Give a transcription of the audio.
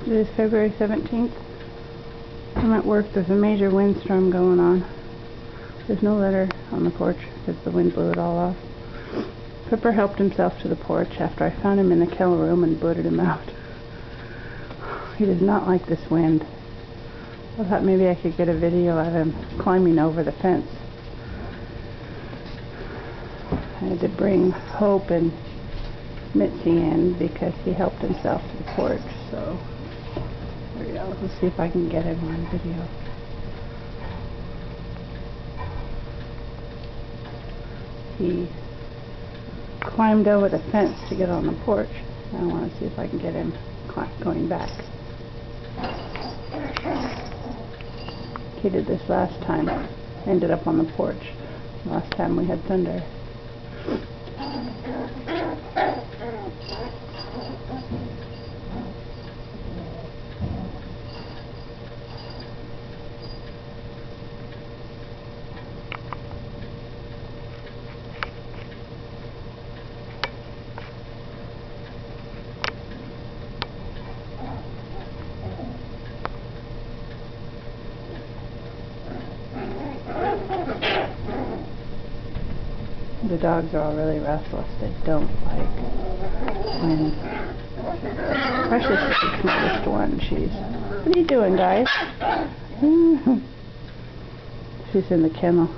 It is February 17th. I'm at work. There's a major windstorm going on. There's no litter on the porch because the wind blew it all off. Pepper helped himself to the porch after I found him in the kennel room and booted him out. He does not like this wind. I thought maybe I could get a video of him climbing over the fence. I had to bring Hope and Mitzi in because he helped himself to the porch. So there we go. Let's see if I can get him on video. He climbed over the fence to get on the porch. I want to see if I can get him going back. He did this last time. Ended up on the porch. Last time we had thunder. The dogs are all really restless. They don't like wind. Precious is the smallest one. What are you doing, guys? She's in the kennel.